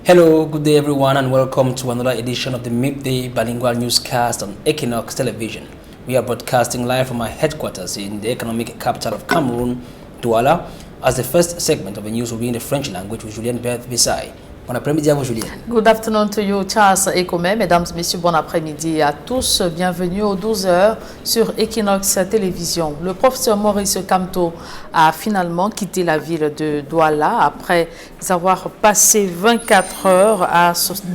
Hello, good day everyone and welcome to another edition of the Midday Bilingual Newscast on Equinox Television. We are broadcasting live from our headquarters in the economic capital of Cameroon, Douala. As the first segment of the news will be in the French language with Julien Berth-Bissay. Bon après-midi à vous, Julien. Good afternoon to you, Charles Ekome. Mesdames et messieurs, bon après-midi à tous. Bienvenue aux 12h sur Equinox Télévision. Le professeur Maurice Kamto a finalement quitté la ville de Douala après avoir passé 24 heures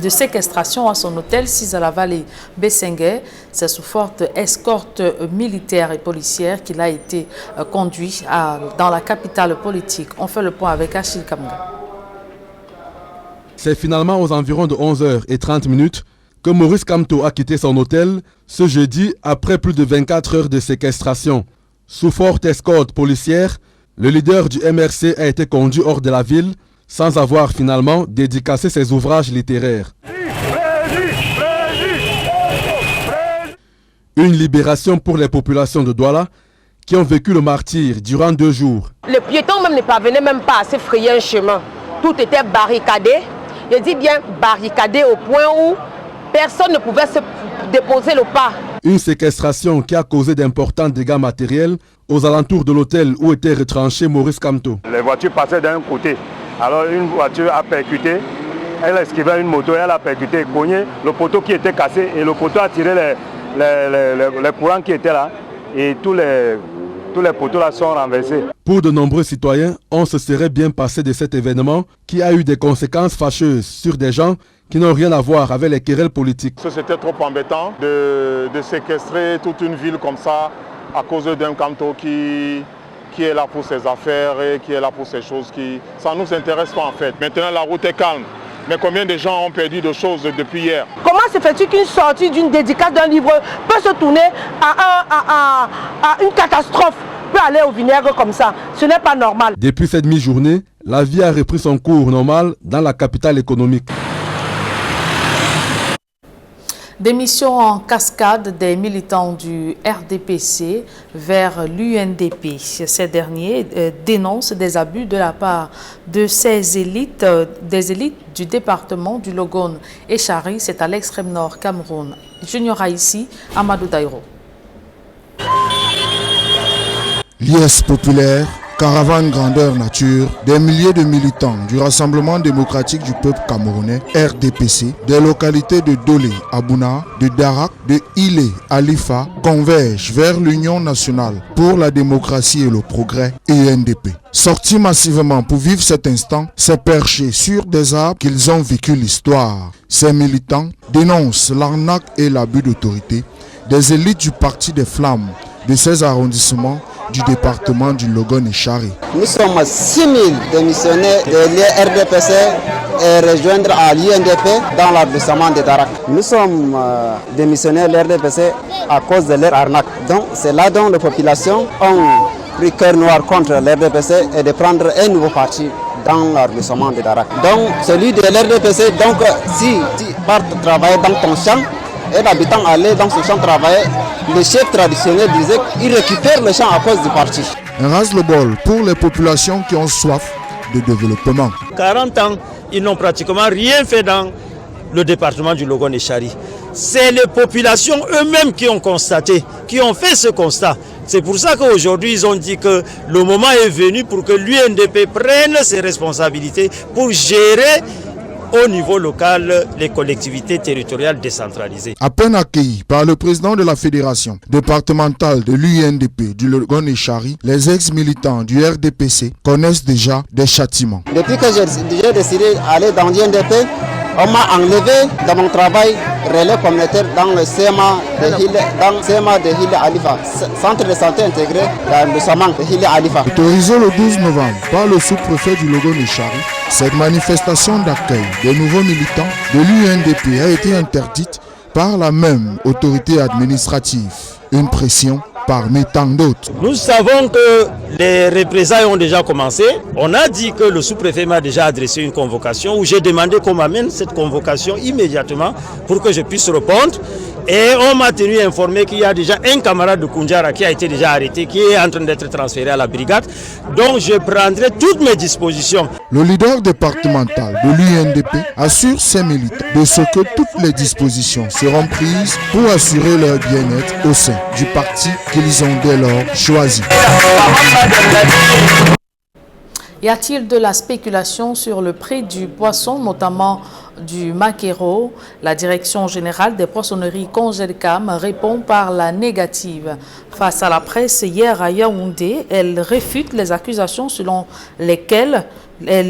de séquestration à son hôtel 6 à la vallée Bessengue. C'est sous forte escorte militaire et policière qu'il a été conduit dans la capitale politique. On fait le point avec Achille Kamga. C'est finalement aux environs de 11h30 que Maurice Kamto a quitté son hôtel ce jeudi après plus de 24 heures de séquestration. Sous forte escorte policière, le leader du MRC a été conduit hors de la ville sans avoir finalement dédicacé ses ouvrages littéraires. Une libération pour les populations de Douala qui ont vécu le martyre durant 2 jours. Les piétons même ne parvenaient même pas à se frayer un chemin. Tout était barricadé. Je dis bien barricadé au point où personne ne pouvait se déposer le pas. Une séquestration qui a causé d'importants dégâts matériels aux alentours de l'hôtel où était retranché Maurice Kamto. Les voitures passaient d'un côté. Alors une voiture a percuté, elle a esquivé une moto, elle a percuté, cogné le poteau qui était cassé et le poteau a tiré les courants qui étaient là et tous les poteaux là sont renversés. Pour de nombreux citoyens, on se serait bien passé de cet événement qui a eu des conséquences fâcheuses sur des gens qui n'ont rien à voir avec les querelles politiques. C'était trop embêtant de séquestrer toute une ville comme ça à cause d'un Kamto qui est là pour ses affaires et qui est là pour ses choses ça ne nous intéresse pas en fait. Maintenant la route est calme. Mais combien de gens ont perdu de choses depuis hier? Comment se fait-il qu'une sortie d'une dédicace d'un livre peut se tourner à une catastrophe, peut aller au vinaigre comme ça? Ce n'est pas normal. Depuis cette mi-journée, la vie a repris son cours normal dans la capitale économique. Démission en cascade des militants du RDPC vers l'UNDP. Ces derniers dénoncent des abus de la part de ces élites, des élites du département du Logone et Chari, c'est à l'extrême nord Cameroun. Junior ici, Amadou Daïro. Liesse populaire, caravane grandeur nature, des milliers de militants du Rassemblement démocratique du peuple camerounais, RDPC, des localités de Dolé, Abouna, de Darak, de Ilé, Alifa, convergent vers l'Union nationale pour la démocratie et le progrès, UNDP. Sortis massivement pour vivre cet instant, c'est perché sur des arbres qu'ils ont vécu l'histoire. Ces militants dénoncent l'arnaque et l'abus d'autorité des élites du Parti des Flammes de ces arrondissements du département du Logone et Chari. Nous sommes 6 000 démissionnaires de l'RDPC et rejoindre à l'UNDP dans l'arrondissement de Darak. Nous sommes démissionnaires de l'RDPC à cause de leur arnaque. Donc c'est là dont les populations ont pris cœur noir contre l'RDPC et de prendre un nouveau parti dans l'arrondissement de Darak. Donc celui de l'RDPC, donc si tu pars travailler dans ton champ, et l'habitant allait dans ce champ travailler, le chef traditionnel disait qu'il récupère le champ à cause du parti. Un ras-le-bol pour les populations qui ont soif de développement. 40 ans, ils n'ont pratiquement rien fait dans le département du Logone et Chari. C'est les populations eux-mêmes qui ont constaté, qui ont fait ce constat. C'est pour ça qu'aujourd'hui, ils ont dit que le moment est venu pour que l'UNDP prenne ses responsabilités pour gérer au niveau local, les collectivités territoriales décentralisées. À peine accueillis par le président de la fédération départementale de l'UNDP du Logone et Chari, les ex-militants du RDPC connaissent déjà des châtiments. Depuis que j'ai décidé d'aller dans l'UNDP, on m'a enlevé dans mon travail relais communautaire dans le CMA de Hile Alifa, centre de santé intégré dans le SAMAN de Hile Alifa. Autorisé le 12 novembre par le sous-préfet du Logone et Chari, cette manifestation d'accueil des nouveaux militants de l'UNDP a été interdite par la même autorité administrative. Une pression parmi tant d'autres. Nous savons que les représailles ont déjà commencé. On a dit que le sous-préfet m'a déjà adressé une convocation où j'ai demandé qu'on m'amène cette convocation immédiatement pour que je puisse répondre. Et on m'a tenu informé qu'il y a déjà un camarade de Koundjara qui a été déjà arrêté, qui est en train d'être transféré à la brigade. Donc je prendrai toutes mes dispositions. Le leader départemental de l'UNDP assure ses militants de ce que toutes les dispositions seront prises pour assurer leur bien-être au sein du parti qu'ils ont dès lors choisi. Y a-t-il de la spéculation sur le prix du poisson, notamment du maquereau? La Direction générale des poissonneries Congelcam répond par la négative. Face à la presse hier à Yaoundé, elle réfute les accusations selon lesquelles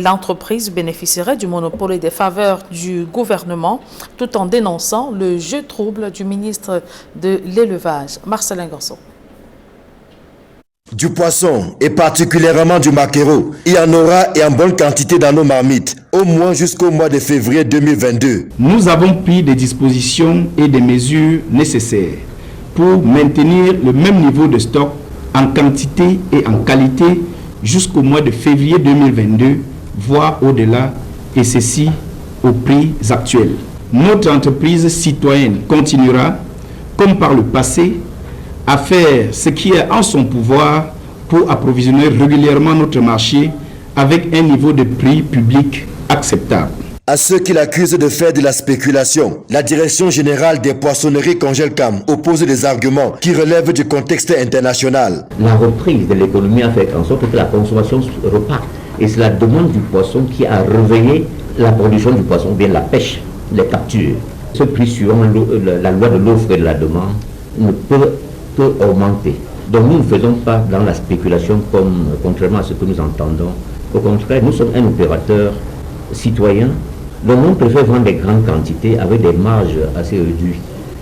l'entreprise bénéficierait du monopole et des faveurs du gouvernement, tout en dénonçant le jeu trouble du ministre de l'Élevage, Marcelin Gorson. Du poisson et particulièrement du maquereau, il y en aura et en bonne quantité dans nos marmites, au moins jusqu'au mois de février 2022. Nous avons pris des dispositions et des mesures nécessaires pour maintenir le même niveau de stock en quantité et en qualité jusqu'au mois de février 2022, voire au-delà, et ceci aux prix actuels. Notre entreprise citoyenne continuera, comme par le passé, à faire ce qui est en son pouvoir pour approvisionner régulièrement notre marché avec un niveau de prix public acceptable. À ceux qui l'accusent de faire de la spéculation, la Direction générale des poissonneries Congelcam oppose des arguments qui relèvent du contexte international. La reprise de l'économie a fait en sorte que la consommation reparte. Et c'est la demande du poisson qui a réveillé la production du poisson, bien la pêche, les captures. Ce prix suivant la loi de l'offre et de la demande ne peut augmenter. Donc nous ne faisons pas dans la spéculation contrairement à ce que nous entendons. Au contraire, nous sommes un opérateur citoyen dont on préfère vendre des grandes quantités avec des marges assez réduites.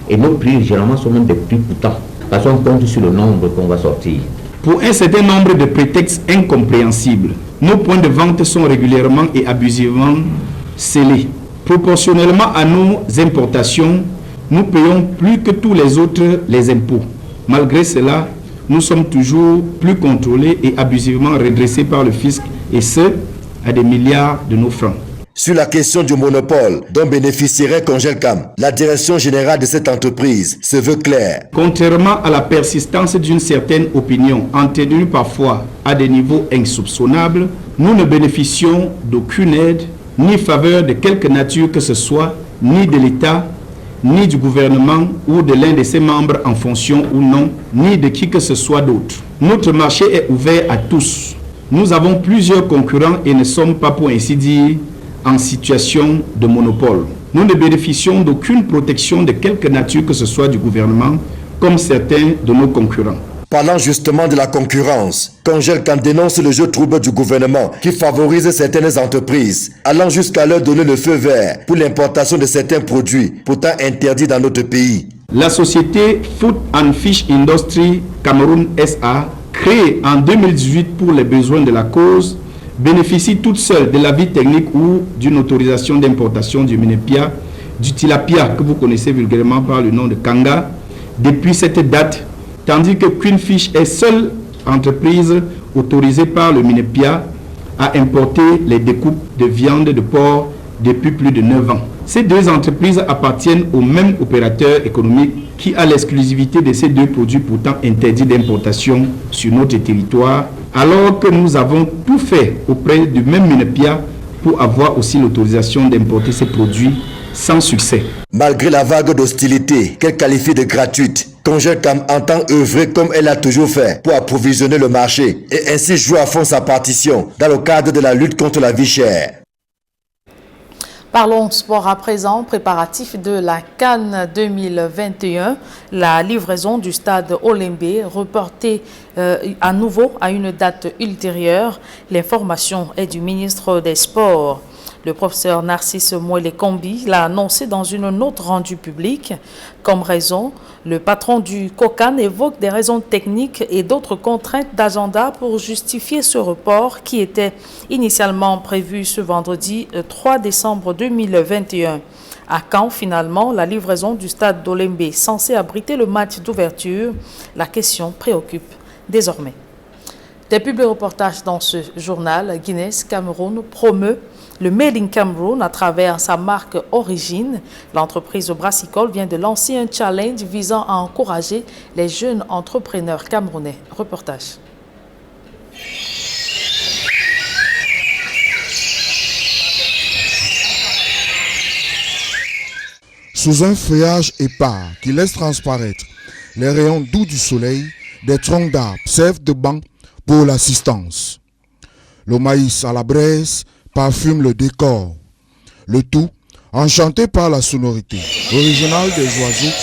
Et nos prix généralement sont même des prix coûtants parce qu'on compte sur le nombre qu'on va sortir. Pour un certain nombre de prétextes incompréhensibles, nos points de vente sont régulièrement et abusivement scellés. Proportionnellement à nos importations, nous payons plus que tous les autres les impôts. Malgré cela, nous sommes toujours plus contrôlés et abusivement redressés par le fisc, et ce, à des milliards de nos francs. Sur la question du monopole dont bénéficierait Congelcam, la direction générale de cette entreprise se veut claire. Contrairement à la persistance d'une certaine opinion, entenue parfois à des niveaux insoupçonnables, nous ne bénéficions d'aucune aide, ni faveur de quelque nature que ce soit, ni de l'État, ni du gouvernement ou de l'un de ses membres en fonction ou non, ni de qui que ce soit d'autre. Notre marché est ouvert à tous. Nous avons plusieurs concurrents et ne sommes pas, pour ainsi dire, en situation de monopole. Nous ne bénéficions d'aucune protection de quelque nature que ce soit du gouvernement, comme certains de nos concurrents. Parlant justement de la concurrence, Congelcam dénonce le jeu trouble du gouvernement qui favorise certaines entreprises, allant jusqu'à leur donner le feu vert pour l'importation de certains produits, pourtant interdits dans notre pays. La société Food and Fish Industry Cameroun SA, créée en 2018 pour les besoins de la cause, bénéficie toute seule de l'avis technique ou d'une autorisation d'importation du Minepia, du tilapia que vous connaissez vulgairement par le nom de Kanga, depuis cette date, tandis que Queen Fish est seule entreprise autorisée par le Minepia à importer les découpes de viande de porc depuis plus de 9 ans. Ces deux entreprises appartiennent au même opérateur économique qui a l'exclusivité de ces deux produits pourtant interdits d'importation sur notre territoire, alors que nous avons tout fait auprès du même Minepia pour avoir aussi l'autorisation d'importer ces produits sans succès. Malgré la vague d'hostilité qu'elle qualifie de gratuite, Congelcam entend œuvrer comme elle a toujours fait pour approvisionner le marché et ainsi jouer à fond sa partition dans le cadre de la lutte contre la vie chère. Parlons sport à présent, préparatif de la CAN 2021, la livraison du stade Olembe reportée à nouveau à une date ultérieure. L'information est du ministre des Sports. Le professeur Narcisse Mouele-Kombi l'a annoncé dans une note rendue publique. Comme raison, le patron du COCAN évoque des raisons techniques et d'autres contraintes d'agenda pour justifier ce report qui était initialement prévu ce vendredi 3 décembre 2021. À quand finalement la livraison du stade d'Olembe censé abriter le match d'ouverture? La question préoccupe désormais. Des publics reportages dans ce journal, Guinness Cameroun promeut le Made in Cameroun à travers sa marque Origine. L'entreprise brassicole vient de lancer un challenge visant à encourager les jeunes entrepreneurs camerounais. Reportage. Sous un feuillage épars qui laisse transparaître les rayons doux du soleil, des troncs d'arbres servent de banc pour l'assistance. Le maïs à la braise parfume le décor. Le tout enchanté par la sonorité originale des oiseaux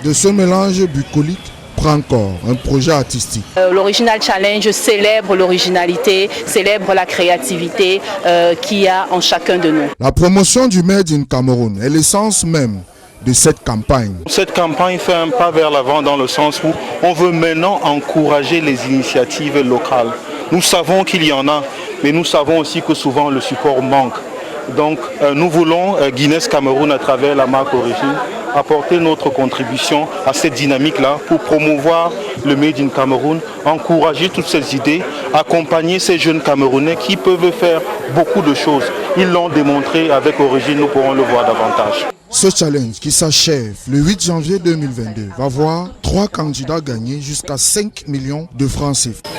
de ce mélange bucolique prend corps, un projet artistique. L'Original Challenge célèbre l'originalité, célèbre la créativité qu'il y a en chacun de nous. La promotion du Made in Cameroun est l'essence même de cette campagne. Cette campagne fait un pas vers l'avant dans le sens où on veut maintenant encourager les initiatives locales. Nous savons qu'il y en a, mais nous savons aussi que souvent le support manque. Donc nous voulons, Guinness Cameroun à travers la marque Origine, apporter notre contribution à cette dynamique-là pour promouvoir le Made in Cameroun, encourager toutes ces idées, accompagner ces jeunes Camerounais qui peuvent faire beaucoup de choses. Ils l'ont démontré avec Origine, nous pourrons le voir davantage. Ce challenge qui s'achève le 8 janvier 2022 va voir 3 candidats gagner jusqu'à 5 millions de francs CFA.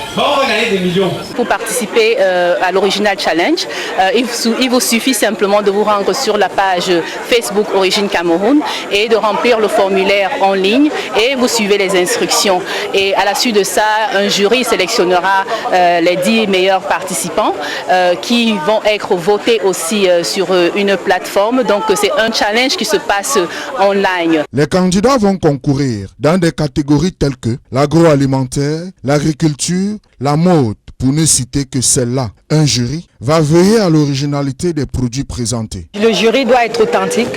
Pour participer à l'Original Challenge, il vous suffit simplement de vous rendre sur la page Facebook Origine Cameroun et de remplir le formulaire en ligne et vous suivez les instructions. Et à la suite de ça, un jury sélectionnera les 10 meilleurs participants qui vont être votés aussi sur une plateforme. Donc c'est un challenge qui se passe online. Les candidats vont concourir dans des catégories telles que l'agroalimentaire, l'agriculture, la mode, pour ne citer que celle-là. Un jury va veiller à l'originalité des produits présentés. Le jury doit être authentique.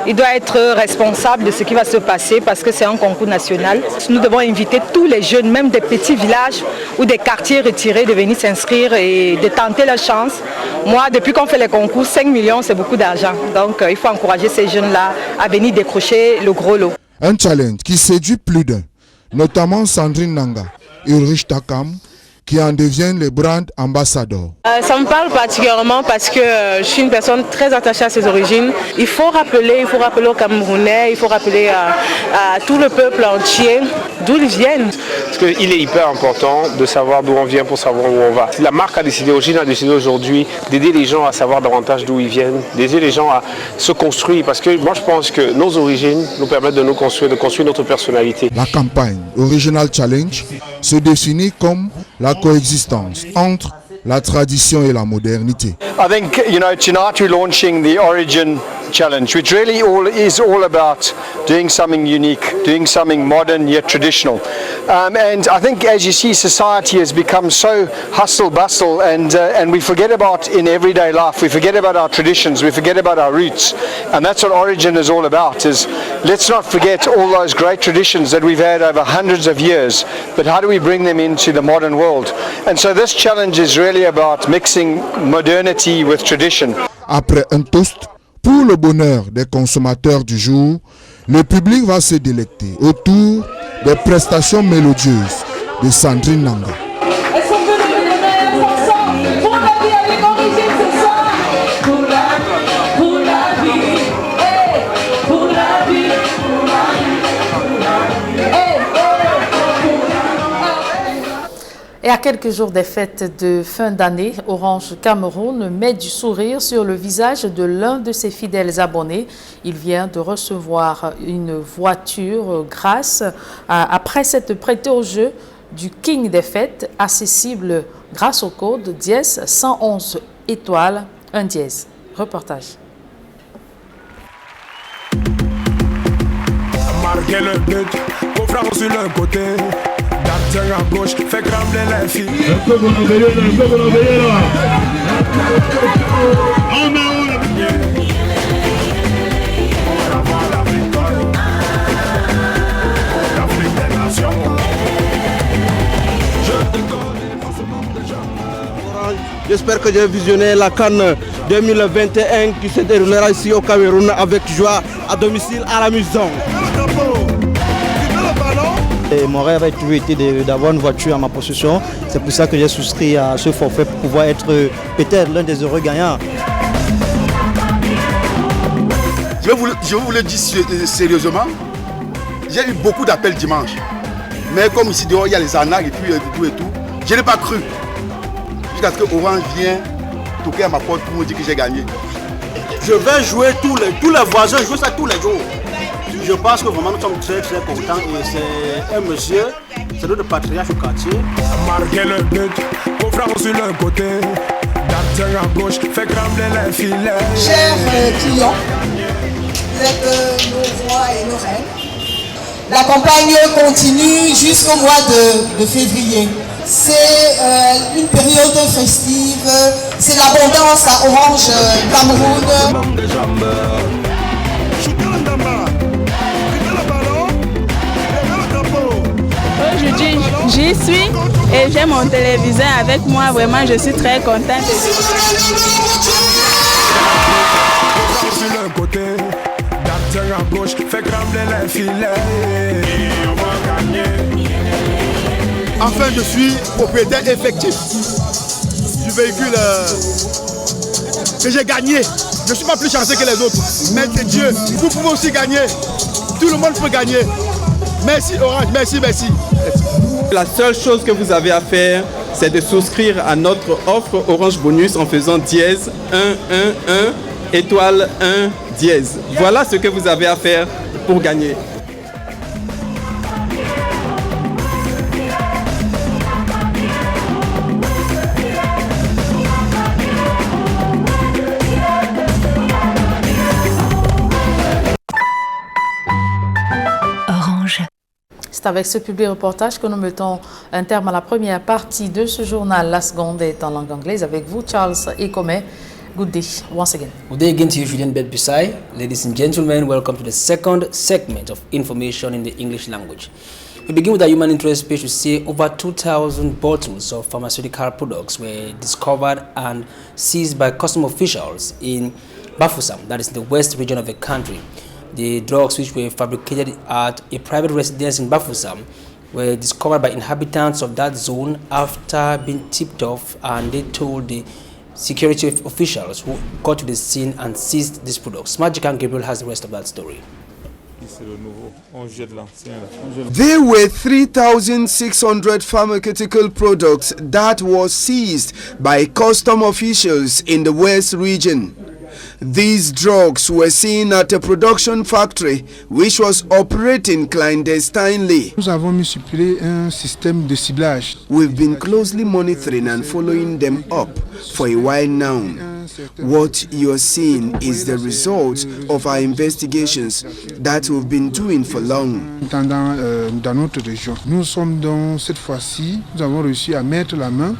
Il doit être responsable de ce qui va se passer parce que c'est un concours national. Nous devons inviter tous les jeunes, même des petits villages ou des quartiers retirés, de venir s'inscrire et de tenter leur chance. Moi, depuis qu'on fait les concours, 5 millions, c'est beaucoup d'argent. Donc, il faut encourager ces jeunes-là à venir décrocher le gros lot. Un challenge qui séduit plus d'un, notamment Sandrine Nanga, Ulrich Takam, qui en deviennent les brand ambassadeurs. Ça me parle particulièrement parce que je suis une personne très attachée à ses origines. Il faut rappeler aux Camerounais, il faut rappeler à tout le peuple entier d'où ils viennent. Parce qu'il est hyper important de savoir d'où on vient pour savoir où on va. La marque a décidé, Origine a décidé aujourd'hui d'aider les gens à savoir davantage d'où ils viennent, d'aider les gens à se construire. Parce que moi je pense que nos origines nous permettent de nous construire, de construire notre personnalité. La campagne Original Challenge se définit comme la coexistence entre la tradition et la modernité. I think, tonight we're launching the Origin Challenge, which really is all about doing something unique, doing something modern yet traditional. And I think, as you see, society has become so hustle bustle, and we forget about in everyday life. We forget about our traditions. We forget about our roots, and that's what Origin is all about. Is let's not forget all those great traditions that we've had over hundreds of years, but how do we bring them into the modern world? And so this challenge is really about mixing modernity with tradition. Après un toast pour le bonheur des consommateurs du jour, le public va se délecter autour des prestations mélodieuses de Sandrine Nanga. Et à quelques jours des fêtes de fin d'année, Orange Cameroun met du sourire sur le visage de l'un de ses fidèles abonnés. Il vient de recevoir une voiture après s'être prêté au jeu du King des fêtes, accessible grâce au code dièse 111 étoiles 1 dièse. Reportage. Marquer le but, confrère sur le côté. Gardien à gauche, fait trembler les filles. Un peu bon envoyé là. On a J'espère que j'ai visionné la CAN 2021 qui se déroulera ici au Cameroun avec joie, à domicile, à la maison. Et mon rêve a toujours été d'avoir une voiture à ma possession. C'est pour ça que j'ai souscrit à ce forfait pour pouvoir être peut-être l'un des heureux gagnants. Je vais vous le dire sérieusement. J'ai eu beaucoup d'appels dimanche. Mais comme ici dehors, il y a les arnaques et puis tout. Je n'ai pas cru. Jusqu'à ce que Orange vienne toquer à ma porte pour me dire que j'ai gagné. Je vais jouer tous les voisins jouent ça tous les jours. Je pense que vraiment nous sommes très très contents et c'est un monsieur, c'est notre patriarche au quartier. Marquez le but, vos frères sur le côté, d'artère à gauche, fait trembler les filets. Chers clients, vous êtes nos rois et nos reines. La campagne continue jusqu'au mois de février. C'est une période festive, c'est l'abondance à Orange Cameroun. Aujourd'hui, j'y suis et j'ai mon téléviseur avec moi. Vraiment, je suis très contente. Sur le côté, d'artère à gauche, fait trembler les filets. Et on va gagner. Enfin, je suis propriétaire effectif du véhicule que j'ai gagné. Je ne suis pas plus chanceux que les autres, mais c'est Dieu. Vous pouvez aussi gagner. Tout le monde peut gagner. Merci Orange, merci. La seule chose que vous avez à faire, c'est de souscrire à notre offre Orange Bonus en faisant dièse 111 étoile 1 dièse. Voilà ce que vous avez à faire pour gagner. C'est avec ce public reportage que nous mettons un terme à la première partie de ce journal. La seconde est en langue anglaise avec vous, Charles Ekome. Good day once again. Good day again to you, Julien Bedbusai. Ladies and gentlemen, welcome to the second segment of information in the English language. We begin with a human interest page to say over 2,000 bottles of pharmaceutical products were discovered and seized by custom officials in Bafoussam, that is in the west region of the country. The drugs, which were fabricated at a private residence in Bafoussam, were discovered by inhabitants of that zone after being tipped off, and they told the security officials who got to the scene and seized these products. Magic and Gabriel has the rest of that story. There were 3,600 pharmaceutical products that was seized by custom officials in the West region. These drugs were seen at a production factory which was operating clandestinely. Nous avons mis sur pied un système de ciblage. We've been closely monitoring and following them up for a while now. What you're seeing is the result of our investigations that we've been doing for long. Dans notre région, nous sommes donc cette fois-ci, nous avons réussi à mettre la main,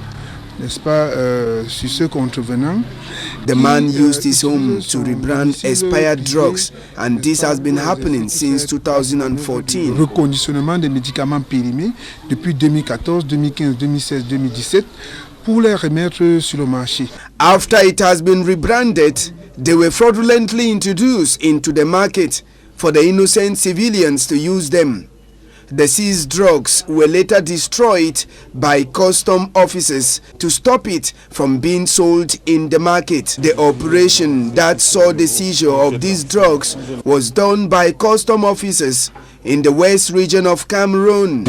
n'est-ce pas, sur ce contrevenant. The man used his home to rebrand expired drugs, and this has been happening since 2014. Reconditionnement des médicaments périmés depuis 2014, 2015, 2016, 2017 pour les remettre sur le marché. After it has been rebranded, they were fraudulently introduced into the market for the innocent civilians to use them. The seized drugs were later destroyed by custom officers to stop it from being sold in the market. The operation that saw the seizure of these drugs was done by custom officers in the west region of Cameroon.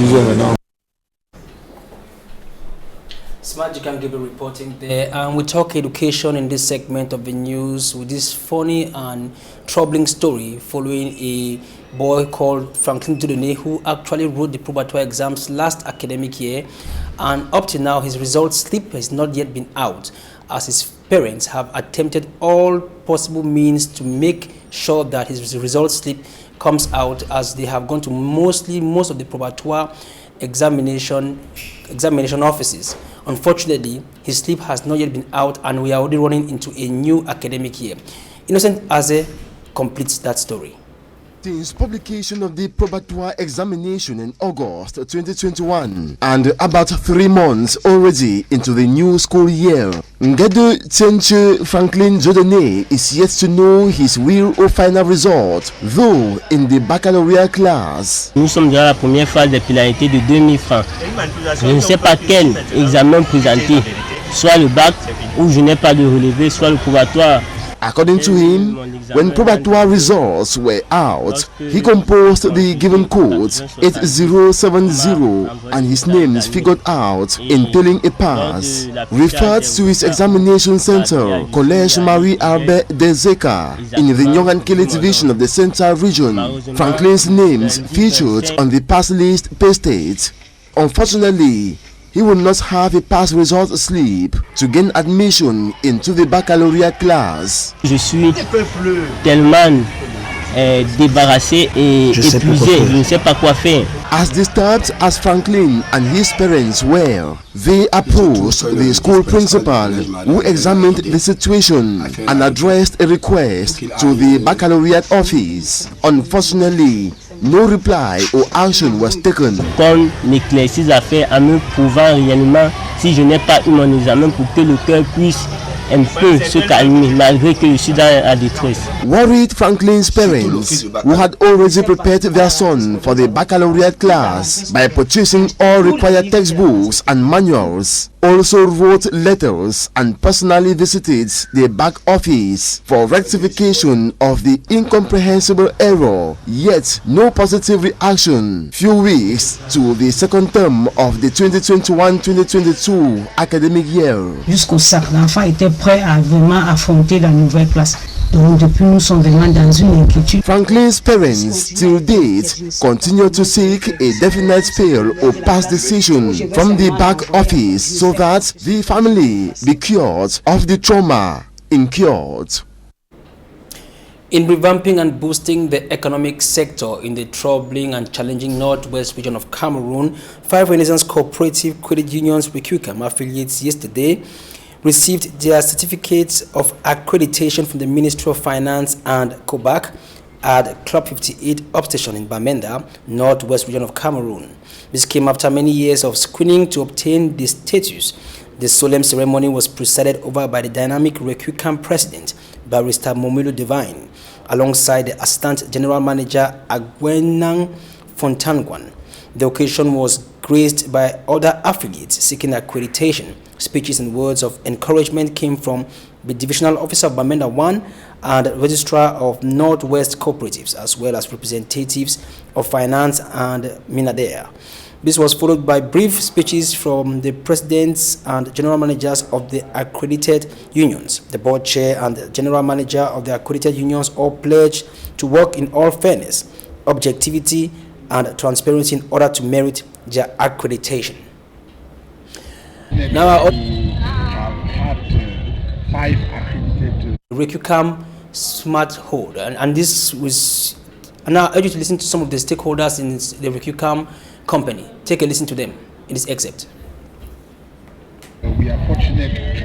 Magic and Gabriel reporting there, and we talk education in this segment of the news with this funny and troubling story following a boy called Franklin Dudone, who actually wrote the probatoire exams last academic year, and up to now his result slip has not yet been out, as his parents have attempted all possible means to make sure that his result slip comes out, as they have gone to most of the probatoire examination offices. Unfortunately, his slip has not yet been out, and we are already running into a new academic year. Innocent Aze completes that story. Since publication of the probatoire examination in August 2021 and about 3 months already into the new school year, Ngedo Tsenche Franklin Jodene is yet to know his real or final result, though in the baccalauréat class. Nous sommes dans la première phase de pénalité de 2000 francs. Je ne sais pas quel examen présenter, soit le bac où je n'ai pas de relevé, soit le probatoire. According to him, when probatoire results were out, he composed the given code 8070 and his names figured out, entailing a pass. Referred to his examination center, Collège Marie-Albert de Zeka, in the Nyogankele division of the Central region. Franklin's names featured on the pass list pasted. Unfortunately, he will not have a pass result slip to gain admission into the baccalauréat class. Je suis tellement débarrassé et épuisé, je ne sais pas quoi faire. As disturbed as Franklin and his parents were, they approached the school principal, who examined the situation and addressed a request to the baccalaureate office. Unfortunately, no reply or action was taken. Qu'on m'éclaircisse à faire en me prouvant réellement si je n'ai pas eu mon examen pour que le cœur puisse un peu se calmer malgré que je suis dans la détresse. Worried Franklin's parents, who had already prepared their son for the baccalaureate class by purchasing all required textbooks and manuals, also wrote letters and personally visited the back office for rectification of the incomprehensible error, yet no positive reaction. Few weeks to the second term of the 2021-2022 academic year. Jusqu'au sac, l'enfant était prêt à vraiment affronter la nouvelle classe. Donc depuis nous sommes vraiment dans une inquiétude. Franklin's parents till date continue to seek a definite fail or pass decision from the back office so that the family be cured of the trauma incurred. In revamping and boosting the economic sector in the troubling and challenging northwest region of Cameroon, 5 Renaissance Cooperative Credit Unions RECUCAM affiliates yesterday received their certificates of accreditation from the Ministry of Finance and COBAC at Club 58 Upstation in Bamenda, northwest region of Cameroon. This came after many years of screening to obtain this status. The solemn ceremony was presided over by the dynamic RECUCAM president, Barrister Momulu Divine, alongside the Assistant General Manager Agwenang Fontangwan. The occasion was graced by other affiliates seeking accreditation. Speeches and words of encouragement came from the Divisional Officer of Bamenda 1 and Registrar of Northwest Cooperatives, as well as representatives of Finance and Minader. This was followed by brief speeches from the presidents and general managers of the accredited unions. The board chair and the general manager of the accredited unions all pledged to work in all fairness, objectivity, and transparency in order to merit their accreditation. Now, we have had 5 accredited RECUCAM Smart Hold, and this was. And now I urge you to listen to some of the stakeholders in the RECUCAM company. Take a listen to them in this excerpt. We are fortunate to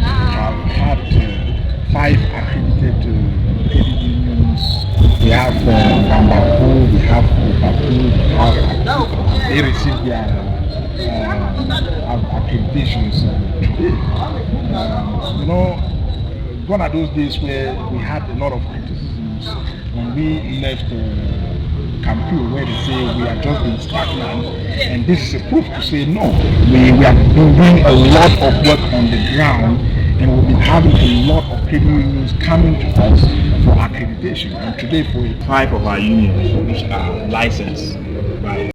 have had 5 accredited credit unions. We have Bambaku, we have Kopaku, they received their accreditations today. Gone are those days where we had a lot of criticisms when we left Cameroon, where they say we are just being stagnant, and this is a proof to say no. We have been doing a lot of work on the ground, and we've been having a lot of credit unions coming to us for accreditation. And today, for 5 of our unions which are licensed by.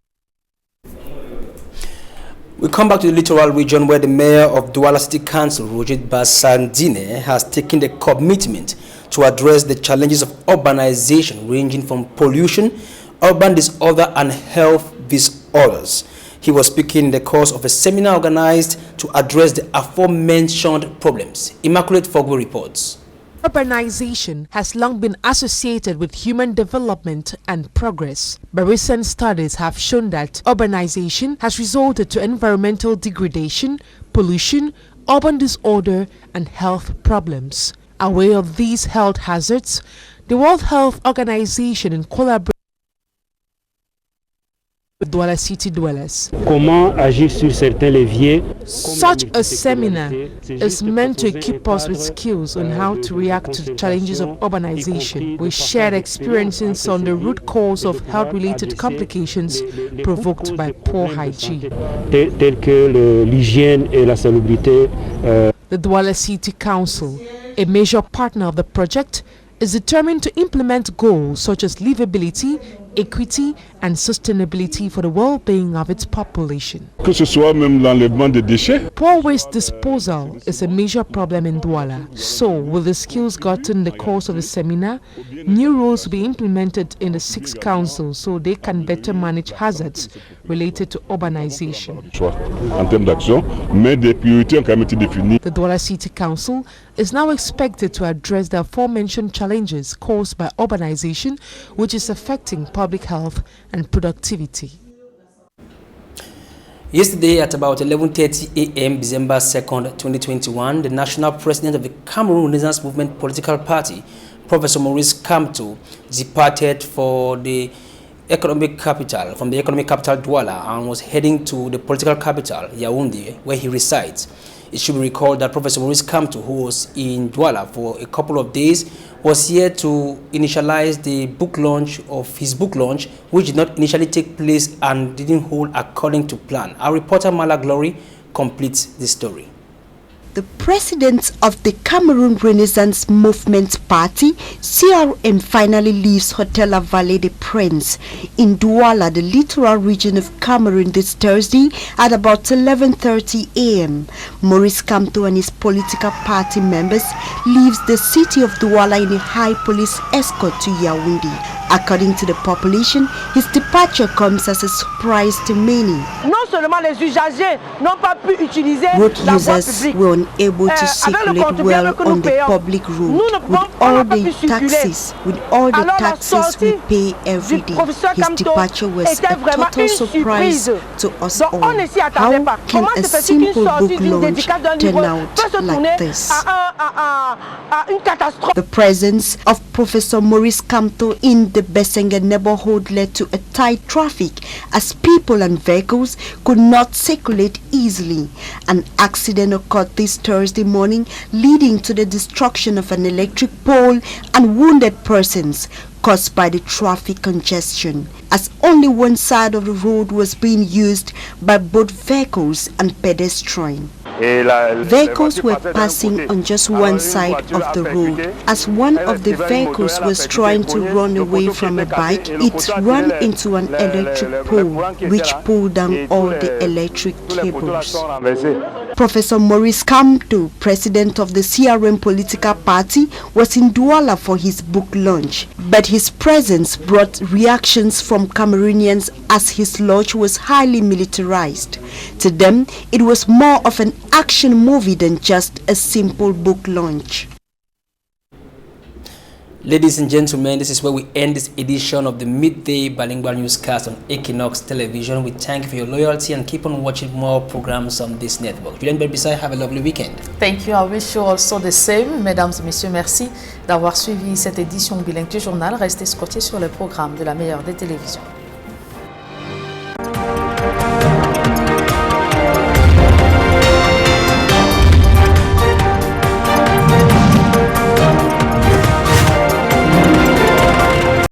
We come back to the littoral region where the mayor of Douala City Council, Roger Basandine, has taken the commitment to address the challenges of urbanization ranging from pollution, urban disorder, and health disorders. He was speaking in the course of a seminar organized to address the aforementioned problems. Immaculate Fogwe reports. Urbanization has long been associated with human development and progress, but recent studies have shown that urbanization has resulted to environmental degradation, pollution, urban disorder, and health problems. Aware of these health hazards, The World Health Organization, in collaboration with Douala City dwellers. Comment agir sur certains leviers? Such a seminar is meant to equip us with skills on how to react to the challenges of urbanization. We shared experiences on the root cause of health-related complications provoked by poor hygiene. Tels que l'hygiène et la salubrité. The Douala City Council, a major partner of the project, is determined to implement goals such as livability, equity and sustainability for the well-being of its population. Que ce soit même l'enlèvement des déchets. Poor waste disposal is a major problem in Douala. So, with the skills gotten in the course of the seminar, new rules will be implemented in the 6 councils so they can better manage hazards related to urbanization. En termes d'action, mais des priorités ont quand même été définies. The Douala City Council is now expected to address the aforementioned challenges caused by urbanization, which is affecting public health and productivity. Yesterday at about 11:30 a.m. December 2nd, 2021, the national president of the Cameroon Renaissance Movement political party, Professor Maurice Kamto, departed from the economic capital Douala and was heading to the political capital Yaoundé, where he resides. It should be recalled that Professor Maurice Kamto, who was in Douala for a couple of days, was here to initialize the book launch, which did not initially take place and didn't hold according to plan. Our reporter Mala Glory completes the story. The president of the Cameroon Renaissance Movement Party, CRM, finally leaves Hotel La Vallée des Princes in Douala, the littoral region of Cameroon, this Thursday at about 11:30 a.m. Maurice Kamto and his political party members leaves the city of Douala in a high police escort to Yaoundé. According to the population, his departure comes as a surprise to many. Non seulement les usagers n'ont pas pu utiliser la voie publique. Were unable to circulate well on the public road with all the taxes we pay every day. His departure was a total surprise to us all. How can a simple book launch turn out like this? The presence of Professor Maurice Kamto in the Bessenga neighborhood led to a tight traffic as people and vehicles could not circulate easily. An accident occurred this Thursday morning, leading to the destruction of an electric pole and wounded persons caused by the traffic congestion, as only one side of the road was being used by both vehicles and pedestrians. Vehicles were passing on just one side of the road. As one of the vehicles was trying to run away from a bike, it ran into an electric pole, which pulled down all the electric cables. Professor Maurice Kamto, president of the CRM political party, was in Douala for his book launch, but his presence brought reactions from Cameroonians as his lodge was highly militarized. To them, it was more of an action movie than just a simple book launch. Ladies and gentlemen, this is where we end this edition of the Midday Bilingual Newscast on Equinox Television. We thank you for your loyalty and keep on watching more programs on this network. Julien Berbisai, have a lovely weekend. Thank you. I wish you also the same. Mesdames et messieurs, merci d'avoir suivi cette édition bilingue du journal. Restez scotchés sur le programme de la meilleure des télévisions.